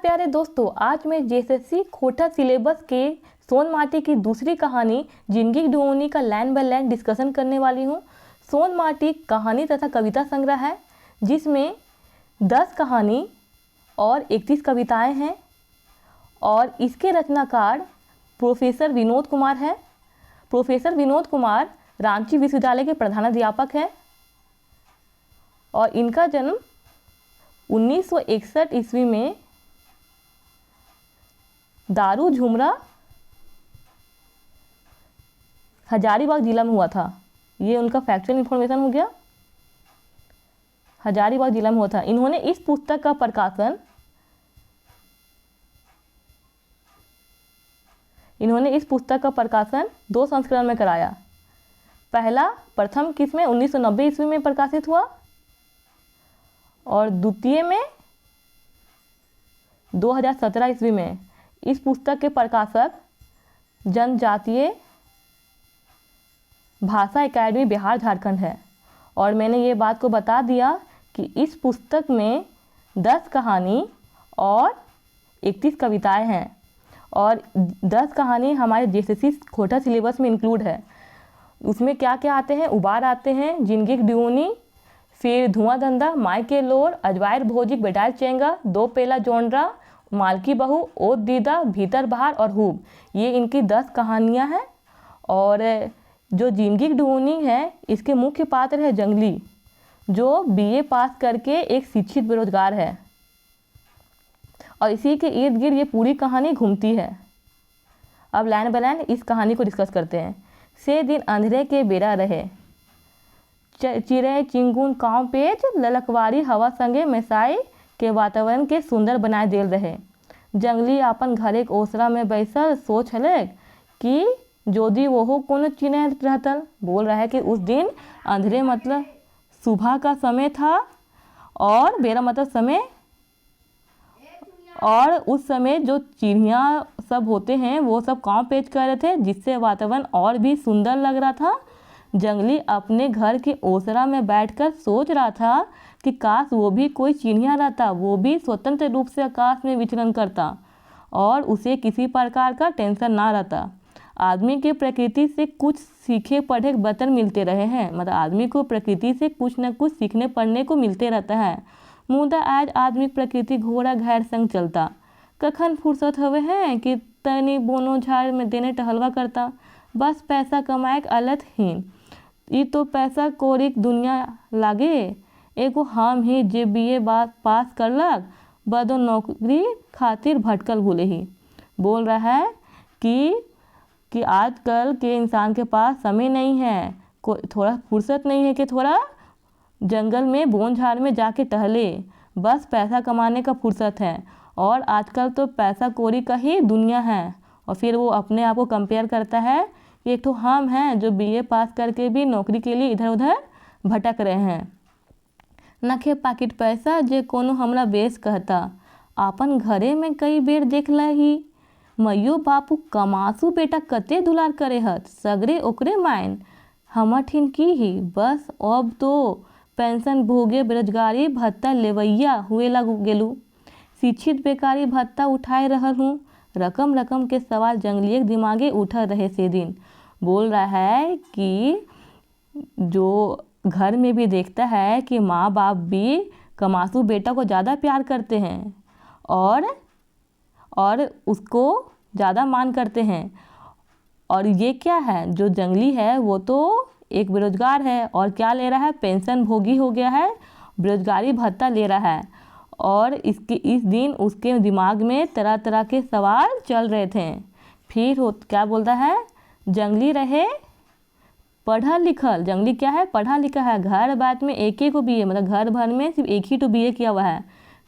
प्यारे दोस्तों, आज मैं जेएसएससी कोटा सिलेबस के सोनमाटी की दूसरी कहानी जिंदगी डुओनी का लाइन बाय लाइन डिस्कशन करने वाली हूँ। सोनमाटी कहानी तथा कविता संग्रह है जिसमें 10 कहानी और 31 कविताएं हैं और इसके रचनाकार प्रोफेसर विनोद कुमार हैं। प्रोफेसर विनोद कुमार रांची विश्वविद्यालय के प्रधानाध्यापक हैं और इनका जन्म 1961 ईस्वी में दारू झुमरा हजारीबाग जिला में हुआ था। ये उनका फैक्चुअल इंफॉर्मेशन हो गया, हजारीबाग जिला में हुआ था। इन्होंने इस पुस्तक का प्रकाशन 2 संस्करण में कराया। प्रथम किसमें 1990 ईस्वी में प्रकाशित हुआ और द्वितीय में 2017 ईस्वी में। इस पुस्तक के प्रकाशक जनजातीय भाषा एकेडमी बिहार झारखंड है। और मैंने ये बात को बता दिया कि इस पुस्तक में 10 कहानी और 31 कविताएं हैं और 10 कहानी हमारे जेएसएससी कोटा सिलेबस में इंक्लूड है। उसमें क्या क्या आते हैं? उबार आते हैं, जिंदगी डुओनी, फिर धुआं धंधा, माई के लोर, अजवायर भोजिक, बेटाल चेंगा, दो पेला जोनरा, मालकी बहू, ओत दीदा, भीतर बहार और हूब। ये इनकी 10 कहानियां हैं। और जो जिंदगी डुओनी है इसके मुख्य पात्र है जंगली, जो बीए पास करके एक शिक्षित बेरोजगार है और इसी के इर्द गिर्द ये पूरी कहानी घूमती है। अब लाइन बाय लाइन इस कहानी को डिस्कस करते हैं। से दिन अंधेरे के बेरा रहे, चिड़ै चिंगुन काँव पेच, ललकवारी हवा संगे मेसाई के वातावरण के सुंदर बनाए देल रहे। जंगली अपन घरे के ओसरा में बैसल सोच हले कि जोदी वहो कोनो चिन्ह रहतल। बोल रहा है कि उस दिन अंधेरे मतलब सुबह का समय था और बेरा मतलब समय, और उस समय जो चिड़िया सब होते हैं वो सब काँव पेच कर रहे थे जिससे वातावरण और भी सुंदर लग रहा था। जंगली अपने घर के ओसरा में बैठकर सोच रहा था कि काश वो भी कोई चिड़िया रहता, वो भी स्वतंत्र रूप से आकाश में विचरण करता और उसे किसी प्रकार का टेंशन ना रहता। आदमी के प्रकृति से कुछ सीखे पढ़े बर्तन मिलते रहे हैं, मतलब आदमी को प्रकृति से कुछ न कुछ सीखने पढ़ने को मिलते रहता है। मुदा आज आदमी प्रकृति घोड़ा घैर संग चलता, कखन फुर्सत हवे हैं कि तनी बोनो झाड़ में देने टहलवा करता। बस पैसा कमाए अलत हीन, ये तो पैसा कौड़ी दुनिया लागे। एगो हम ही जे बीए पास करलक, बदो नौकरी खातिर भटकल भूले ही। बोल रहा है कि आजकल के इंसान के पास समय नहीं है, थोड़ा फुर्सत नहीं है कि थोड़ा जंगल में बोन झाड़ में जाके टहले, बस पैसा कमाने का फुर्सत है। और आजकल तो पैसा कौड़ी का ही दुनिया है। और फिर वो अपने आप को कंपेयर करता है कि एक तो हम हैं जो बीए पास करके भी नौकरी के लिए इधर उधर भटक रहे हैं। नखे पाकिट पैसा जे कोनो हमरा बेस कहता, आपन घरे में कई बेर देख लही। मैयो बापू कमासू बेटा कते दुलार करे हत, सगरे ओकरे मायन हमर ठिन की ही। बस अब तो पेंशन भोगे बेरोजगारी भत्ता लेवैया हुए लग गेलू, शिक्षित बेकारी भत्ता उठाए रहल हूँ। रकम रकम के सवाल जंगली दिमागे उठा रहे से दिन। बोल रहा है कि जो घर में भी देखता है कि माँ बाप भी कमासू बेटा को ज़्यादा प्यार करते हैं और उसको ज़्यादा मान करते हैं। और ये क्या है, जो जंगली है वो तो एक बेरोजगार है और क्या ले रहा है, पेंशन भोगी हो गया है, बेरोजगारी भत्ता ले रहा है। और इस दिन उसके दिमाग में तरह तरह के सवाल चल रहे थे। फिर क्या बोलता है, जंगली रहे पढ़ा लिखल। जंगली क्या है, पढ़ा लिखा है। घर बात में एक ही को बीए, मतलब घर भर में सिर्फ एक ही तो बीए किया हुआ है।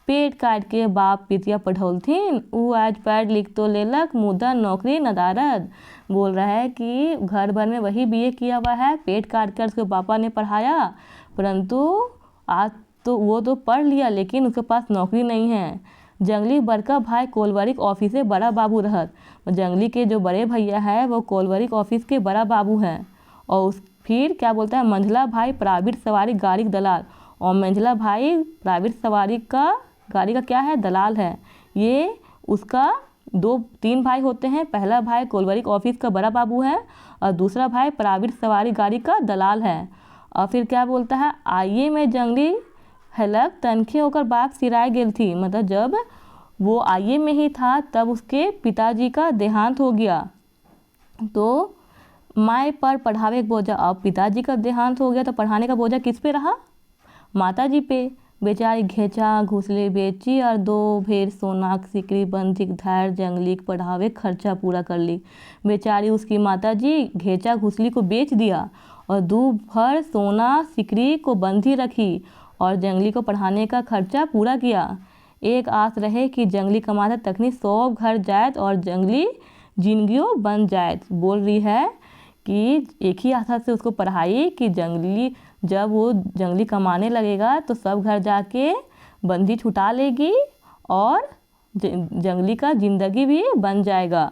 पेट काट के बाप पितिया पढ़ौलथिन, वो आज पढ़ लिख तो लेलक, मुदा नौकरी नदारद। बोल रहा है कि घर भर में वही बीए किया हुआ है, पेट काट कर उसके पापा ने पढ़ाया, परंतु आज तो वो तो पढ़ लिया लेकिन उसके पास नौकरी नहीं है। जंगली बड़का भाई कोलवरिक ऑफिस से बड़ा बाबू रहत। जंगली के जो बड़े भैया है वो कोलवरिक ऑफिस के बड़ा बाबू हैं। और फिर क्या बोलता है, मंझला भाई प्राइवेट सवारी गाड़ी दलाल, और मंझला भाई प्राइवेट सवारी का गाड़ी का क्या है, दलाल है। ये उसका 2-3 भाई होते हैं। पहला भाई कोलवरिक ऑफिस का बड़ा बाबू है और दूसरा भाई प्राइवेट सवारी गाड़ी का दलाल है। और फिर क्या बोलता है, आइए में जंगली हलक तनखे होकर बाग सिराय गेल थी। मतलब जब वो आइए में ही था तब उसके पिताजी का देहांत हो गया, तो माए पर पढ़ावे का बोझा। अब पिताजी का देहांत हो गया तो पढ़ाने का बोझा किस पे रहा, माताजी पे। बेचारी घेचा घुसले बेची और 2 भेर सोना सिकरी बंधिक धार जंगली के पढ़ावे खर्चा पूरा कर ली। बेचारी उसकी माताजी घेचा घुसली को बेच दिया और 2 भर सोना सिकरी को बंधी रखी और जंगली को पढ़ाने का खर्चा पूरा किया। एक आस रहे कि जंगली कमाता तकनी 100 घर जायत और जंगली जिंदगियों बन जायत। बोल रही है कि एक ही आशा से उसको पढ़ाई कि जंगली जब वो जंगली कमाने लगेगा तो सब घर जाके बंदी छुटा लेगी और जंगली का जिंदगी भी बन जाएगा।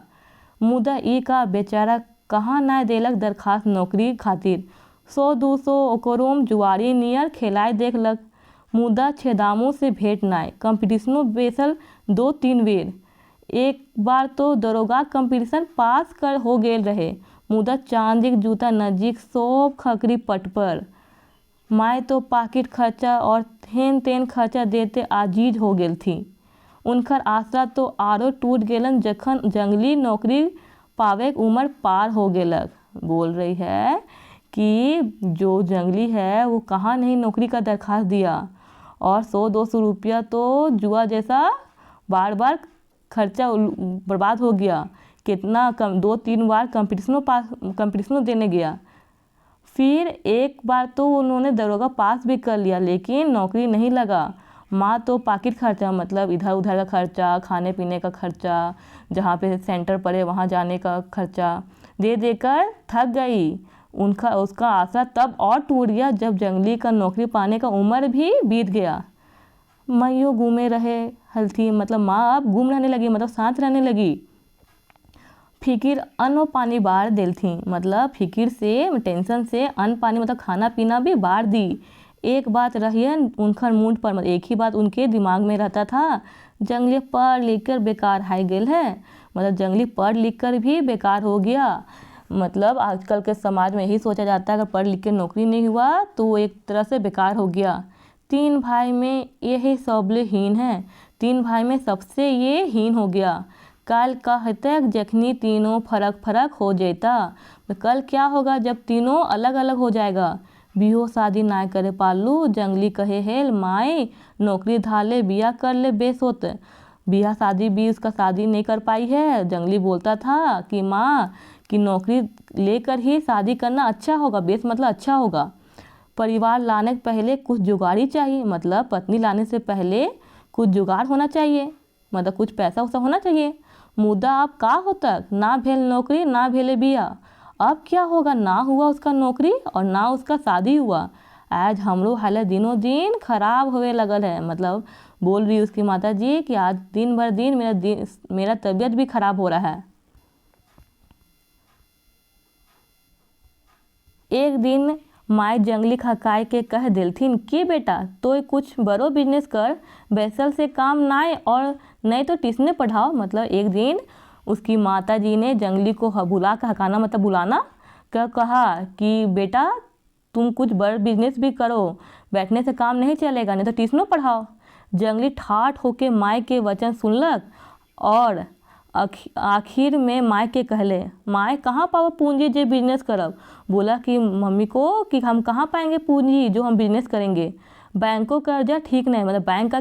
मुदा ई का बेचारा कहाँ ना देलक दरखास्त नौकरी खातिर। 100-200 ओकरोम जुआरी नियर खेलाए देखलक, मुदा छेदामों से भेंट नाय। कंपटीशनों बेसल 2-3 बेर। एक बार तो दरोगा कंपटीशन पास कर हो गेल रहे, मुदा चांदी जूता नजीक सब खकरी पट पर। माए तो पाकिट खर्चा और हेन तेन खर्चा देते आजीज हो गेल थी। उनकर आसरा तो आरो टूट गेलन जखन जंगली नौकरी पावे उम्र पार हो गेलक। बोल रही है कि जो जंगली है वो कहाँ नहीं नौकरी का दरखास्त दिया और 100-200 रुपया तो जुआ जैसा बार बार खर्चा बर्बाद हो गया। कितना 2-3 बार कंपटीशनों देने गया। फिर एक बार तो उन्होंने दरोगा पास भी कर लिया लेकिन नौकरी नहीं लगा। माँ तो पाकिट खर्चा मतलब इधर उधर का खर्चा, खाने पीने का खर्चा, जहाँ पे सेंटर पड़े वहाँ जाने का खर्चा दे देकर थक गई। उसका आसरा तब और टूट गया जब जंगली का नौकरी पाने का उम्र भी बीत गया। मैयो घूमे रहे हल्थी, मतलब माँ अब घूम रहने लगी, मतलब साथ रहने लगी। फिकिर अन्न पानी बार दिल थी, मतलब फिकिर से टेंशन से अन्न पानी मतलब खाना पीना भी बार दी। एक बात रही उनकर मूड पर, मतलब एक ही बात उनके दिमाग में रहता था, जंगली पढ़ लिख कर बेकार हाई गेल है। मतलब जंगली पढ़ लिख कर भी बेकार हो गया। मतलब आजकल के समाज में यही सोचा जाता है अगर पढ़ लिख के नौकरी नहीं हुआ तो वो एक तरह से बेकार हो गया। 3 भाई में यही सबले हीन है, 3 भाई में सबसे ये हीन हो गया। कल कहते जखनी तीनों फर्क हो जाता, तो कल क्या होगा जब तीनों अलग अलग हो जाएगा। बिहो शादी ना करे पालू, जंगली कहे हेल माए नौकरी धाले बिया कर ले बेस होत। बिया शादी भी उसका शादी नहीं कर पाई है। जंगली बोलता था कि माँ कि नौकरी लेकर ही शादी करना अच्छा होगा, बेस मतलब अच्छा होगा। परिवार लाने के पहले कुछ जुगाड़ी चाहिए, मतलब पत्नी लाने से पहले कुछ जुगाड़ होना चाहिए, मतलब कुछ पैसा वैसा होना चाहिए। मुद्दा अब का होता, ना भेल नौकरी ना भेले बिया। अब क्या होगा, ना हुआ उसका नौकरी और ना उसका शादी हुआ। आज हमरो हालत दिनों दिन खराब होने लगल है। मतलब बोल रही उसकी माता जी कि आज दिन भर दिन मेरा तबीयत भी खराब हो रहा है। एक दिन माए जंगली खकाय के कह दिलथिन कि बेटा तो कुछ बड़ो बिजनेस कर, बैसल से काम नाए और नहीं तो ट्यूशने पढ़ाओ। मतलब एक दिन उसकी माता जी ने जंगली को बुला कर हकाना मतलब बुलाना क्या कहा कि बेटा तुम कुछ बड़ बिजनेस भी करो, बैठने से काम नहीं चलेगा, नहीं तो ट्यूशनों पढ़ाओ। जंगली ठाठ होके माए के वचन सुनलक और आखिर में माए के कहले, माए कहाँ पाओ पूंजी जो बिजनेस करब। बोला कि मम्मी को कि हम कहाँ पाएंगे पूंजी जो हम बिजनेस करेंगे। बैंकों कर्जा ठीक नहीं, मतलब बैंक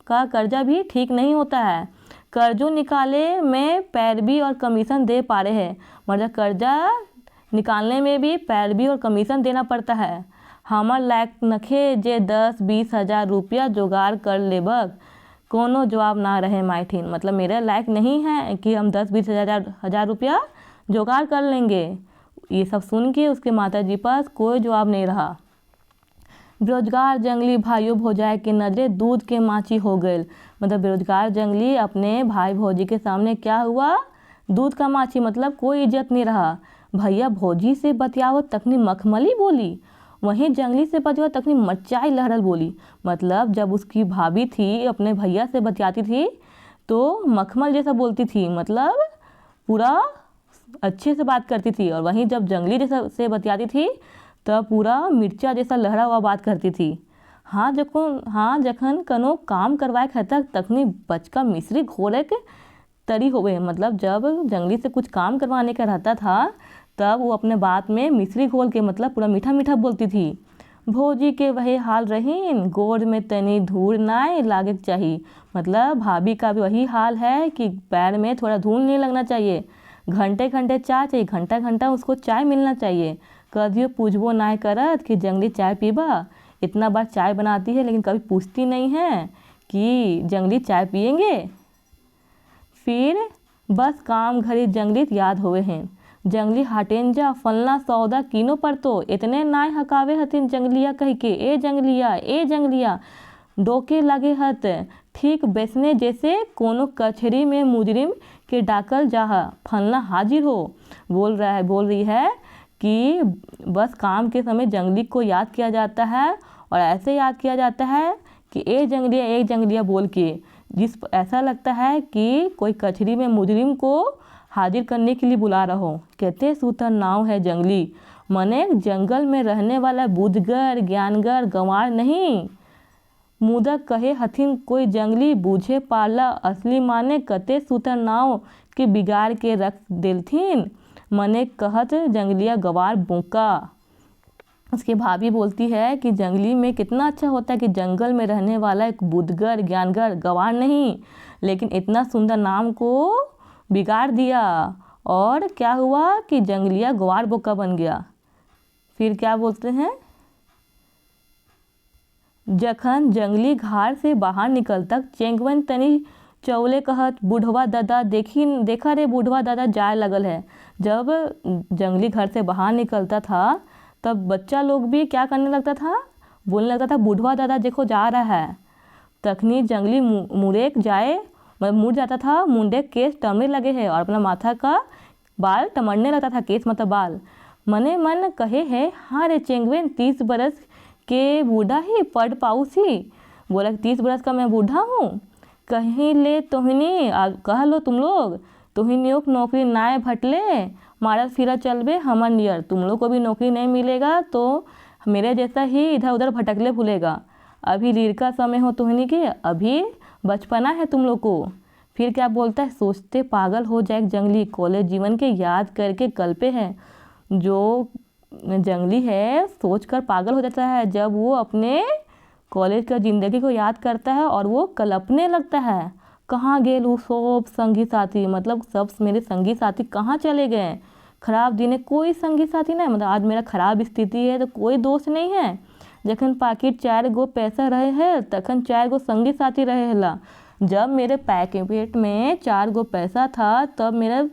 का कर्जा भी ठीक नहीं होता है। कर्जों निकाले में पैरवी और कमीशन दे पा रहे हैं, मतलब कर्जा निकालने में भी पैरवी और कमीशन देना पड़ता है। हमार लायक नखे जे 10-20 हज़ार रुपया जुगाड़ कर लेबक। कोनो जवाब ना रहे माइठिन, मतलब मेरे लायक नहीं है कि हम 10-20 हज़ार रुपया जुगाड़ कर लेंगे। ये सब सुन के उसके माता जी पास कोई जवाब नहीं रहा। बेरोजगार जंगली भाइयों भौजाई के नज़रे दूध के माची हो गए। मतलब बेरोजगार जंगली अपने भाई भौजी के सामने क्या हुआ, दूध का माची, मतलब कोई इज्जत नहीं रहा। भैया भौजी से बतियावत तकनी मखमली बोली, वहीं जंगली से बतियावत तकनी मरचाई लहरल बोली। मतलब जब उसकी भाभी थी अपने भैया से बतियाती थी तो मखमल जैसा बोलती थी, मतलब पूरा अच्छे से बात करती थी। और वहीं जब जंगली जैसा से बतियाती थी तब पूरा मिर्चा जैसा लहरा हुआ बात करती थी। जखन कनो काम करवाए खतक तखनी बचका मिश्री घोरे के तरी होवे। मतलब जब जंगली से कुछ काम करवाने का रहता था तब वो अपने बात में मिश्री घोल के मतलब पूरा मीठा मीठा बोलती थी। भौजी के वही हाल रहीन, गोड़ में तनी धूल नाय लागे चाहिए। मतलब भाभी का भी वही हाल है कि पैर में थोड़ा धूल नहीं लगना चाहिए। घंटे घंटे चाय चाहिए, घंटा घंटा उसको चाय मिलना चाहिए। कदियो पूछबो नाय करत कि जंगली चाय पीबा। इतना बार चाय बनाती है लेकिन कभी पूछती नहीं है कि जंगली चाय पियेंगे। फिर बस काम घड़ी जंगली याद होवे हैं। जंगली हाटेन जा फलना सौदा किनो पर तो इतने नाय हकावे हथिन जंगलिया कह के, ए जंगलिया डोके लगे हत। ठीक बेसने जैसे कोनो कचहरी में मुजरिम के डाकल जाहा फलना हाजिर हो। बोल रही है कि बस काम के समय जंगली को याद किया जाता है और ऐसे याद किया जाता है कि ए जंगलिया बोल के, ऐसा लगता है कि कोई कचहरी में मुजरिम को हाजिर करने के लिए बुला रहा हो। कहते सूतर नाव है जंगली, मने जंगल में रहने वाला बुद्धगर ज्ञानगर गंवार नहीं। मुदा कहे हथिन कोई जंगली बूझे पाला असली माने कते सूतर नाव के बिगाड़ के रख देलथिन। मने कहत जंगलिया गवार बोका। उसकी भाभी बोलती है कि जंगली में कितना अच्छा होता है कि जंगल में रहने वाला एक बुद्धगर ज्ञानगर गवार नहीं, लेकिन इतना सुंदर नाम को बिगाड़ दिया। और क्या हुआ कि जंगलिया गवार बोका बन गया। फिर क्या बोलते हैं, जखन जंगली घर से बाहर निकलता चेंगवन तनी चौले कहत बूढ़वा दादा देखा रे बूढ़वा दादा जाए लगल है। जब जंगली घर से बाहर निकलता था तब बच्चा लोग भी क्या करने लगता था, बोलने लगता था बूढ़वा दादा देखो जा रहा है। तखनी जंगली मुड़ेक जाए मतलब मुड़ जाता था, मुंडे केस टमने लगे है और अपना माथा का बाल टमड़ने लगता था, केस मतलब बाल। मने मन कहे है हाँ रे चेंगवेन 30 बरस के बूढ़ा ही पढ़ पाऊ सी। बोला 30 बरस का मैं बूढ़ा हूँ। कहीं ले तोहिनी कह लो तुम लोग तोहिनियों को नौकरी नाय भटले मारा फिरा चलबे हमर नियर। तुम लोग को भी नौकरी नहीं मिलेगा तो मेरे जैसा ही इधर उधर भटकले भूलेगा। अभी रीढ़ का समय हो तोहिनी के, अभी बचपना है तुम लोग को। फिर क्या बोलता है, सोचते पागल हो जाए जंगली कॉलेज जीवन के याद करके कल्पे है। जो जंगली है सोचकर पागल हो जाता है जब वो अपने कॉलेज का ज़िंदगी को याद करता है और वो कल्पने लगता है कहाँ गए वो सब संगी साथी। मतलब सब मेरे संगी साथी कहाँ चले गए। खराब दिन है कोई संगी साथी नहीं, मतलब आज मेरा खराब स्थिति है तो कोई दोस्त नहीं है। जखन पाकिट 4 गो पैसा रहे है तखन 4 गो संगी साथी रहे हला। जब मेरे पैकेट में 4 गो पैसा था तब मेरा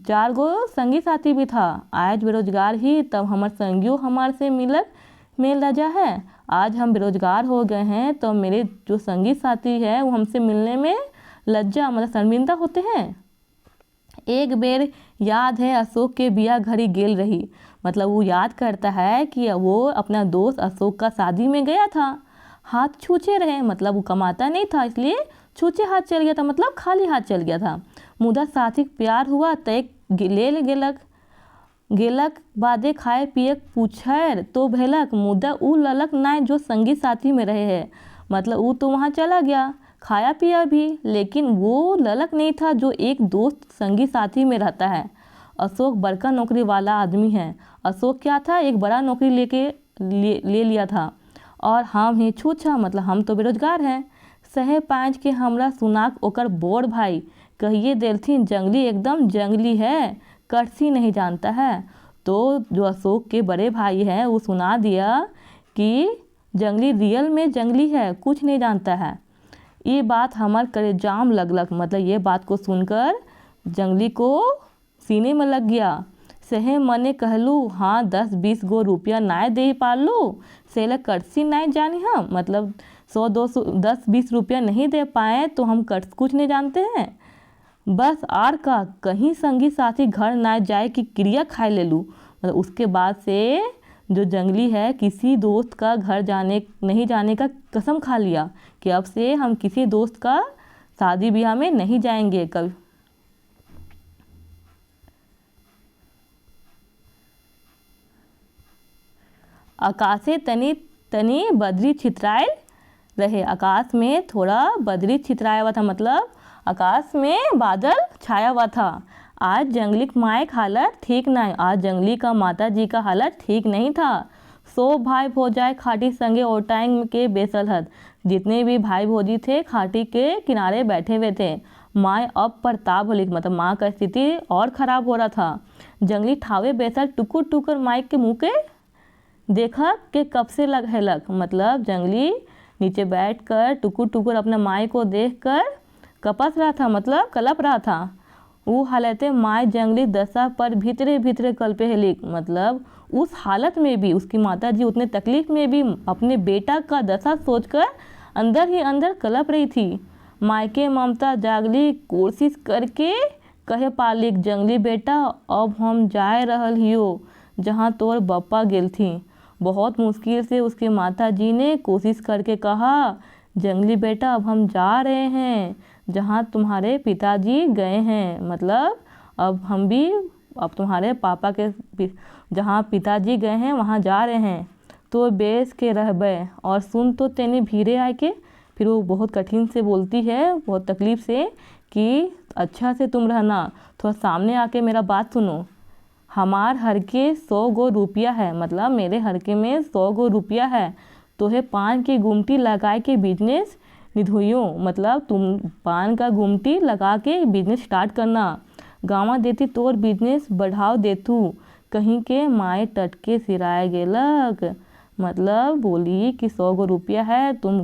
4 गो संगी साथी भी था। आज बेरोजगार ही तब हमारे संगियों हमारे से मेल रजा है। आज हम बेरोजगार हो गए हैं तो मेरे जो संगी साथी है वो हमसे मिलने में लज्जा मतलब शर्मिंदा होते हैं। एक बेर याद है अशोक के बिया घड़ी गेल रही। मतलब वो याद करता है कि वो अपना दोस्त अशोक का शादी में गया था, हाथ छूछे रहे। मतलब वो कमाता नहीं था इसलिए छूछे हाथ चल गया था, मतलब खाली हाथ चल गया था। मुदा साथी प्यार हुआ तय ले गेलक बादे खाए पिए पूछर तो भेलक। मुदा उ ललक नाय जो संगी साथी में रहे है। मतलब वो तो वहाँ चला गया खाया पिया भी, लेकिन वो ललक नहीं था जो एक दोस्त संगी साथी में रहता है। अशोक बड़का नौकरी वाला आदमी है। अशोक क्या था, एक बड़ा नौकरी ले लिया था और हम ही छूछा मतलब हम तो बेरोजगार हैं। सहे पाँच के हमरा सुनाक ओकर बोर भाई कहिए देलथिन जंगली एकदम जंगली है, कर्सी नहीं जानता है। तो जो अशोक के बड़े भाई हैं वो सुना दिया कि जंगली रियल में जंगली है, कुछ नहीं जानता है। ये बात हमार कलेजाम लगलक। मतलब ये बात को सुनकर जंगली को सीने में लग गया। सहे मने कहलू हाँ 10-20 गो रुपया नाय दे पालू सेला कर्सी नाय जानी हम। मतलब 100-200 10-20 रुपया नहीं दे पाए तो हम कर्ज कुछ नहीं जानते हैं। बस आर का कहीं संगी साथी घर ना जाए कि क्रिया खाए ले लूँ। मतलब उसके बाद से जो जंगली है किसी दोस्त का घर नहीं जाने का कसम खा लिया कि अब से हम किसी दोस्त का शादी ब्याह में नहीं जाएंगे कभी। आकाशे तनी तनी बदरी छितरायल रहे। आकाश में थोड़ा बदरी छितराया हुआ था, मतलब आकाश में बादल छाया हुआ था। आज जंगली माए का हालत ठीक नहीं, आज जंगली का माता जी का हालत ठीक नहीं था। सो भाई भौजाई खाटी संगे ओटांग के बेसलहद, जितने भी भाई भौजी थे खाटी के किनारे बैठे हुए थे। माए अब प्रताप होली, मतलब माँ का स्थिति और ख़राब हो रहा था। जंगली ठावे बेसल टुकुर टुकुर माई के मुँह के देखा कि कब से लग है लग, मतलब जंगली नीचे बैठकर टुकुर टुकुर अपने माई को देखकर कपस रहा था, मतलब कलप रहा था। वो हालत माए जंगली दशा पर भीतरे भीतरे कल्पे हेलिक, मतलब उस हालत में भी उसकी माता जी उतने तकलीफ में भी अपने बेटा का दशा सोचकर अंदर ही अंदर कलप रही थी। मायके ममता जागली कोशिश करके कहे पालिक, जंगली बेटा अब हम जाए रहल हियो जहाँ तोर बप्पा गेल थी। बहुत मुश्किल से उसके माता जी ने कोशिश करके कहा, जंगली बेटा अब हम जा रहे हैं जहाँ तुम्हारे पिताजी गए हैं, मतलब अब हम भी अब तुम्हारे पापा के जहाँ पिताजी गए हैं वहाँ जा रहे हैं। तो बेस के रहबे और सुन तो तेने भीरे आए के। फिर वो बहुत कठिन से बोलती है, बहुत तकलीफ़ से, कि अच्छा से तुम रहना, थोड़ा सामने आके मेरा बात सुनो। हमार हरके 100 गो रुपया है, मतलब मेरे हरके में 100 गो रुपया है। तो है पान की गुमटी लगाए के बिजनेस निधुइयो, मतलब तुम पान का गुमटी लगा के बिजनेस स्टार्ट करना। गाँव देती तोर बिजनेस बढ़ाव देतू, कहीं के माए टटके सिराए गेलक, मतलब बोली कि 100 गो रुपया है, तुम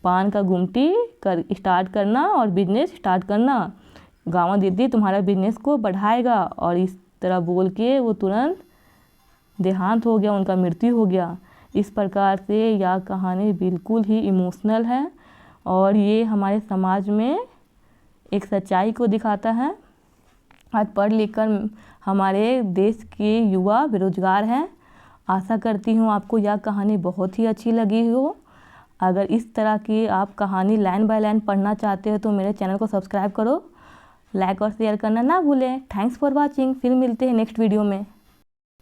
पान का गुमटी कर स्टार्ट करना और बिजनेस स्टार्ट करना, गाँव दीदी तुम्हारा बिजनेस को बढ़ाएगा। और इस तरह बोल के वो तुरंत देहांत हो गया, उनका मृत्यु हो गया। इस प्रकार से यह कहानी बिल्कुल ही इमोशनल है और ये हमारे समाज में एक सच्चाई को दिखाता है। आज पढ़ लिख कर हमारे देश के युवा बेरोजगार हैं। आशा करती हूँ आपको यह कहानी बहुत ही अच्छी लगी हो। अगर इस तरह की आप कहानी लाइन बाय लाइन पढ़ना चाहते हो तो मेरे चैनल को सब्सक्राइब करो, लाइक और शेयर करना ना भूलें। Thanks for watching. फिर मिलते हैं नेक्स्ट वीडियो में।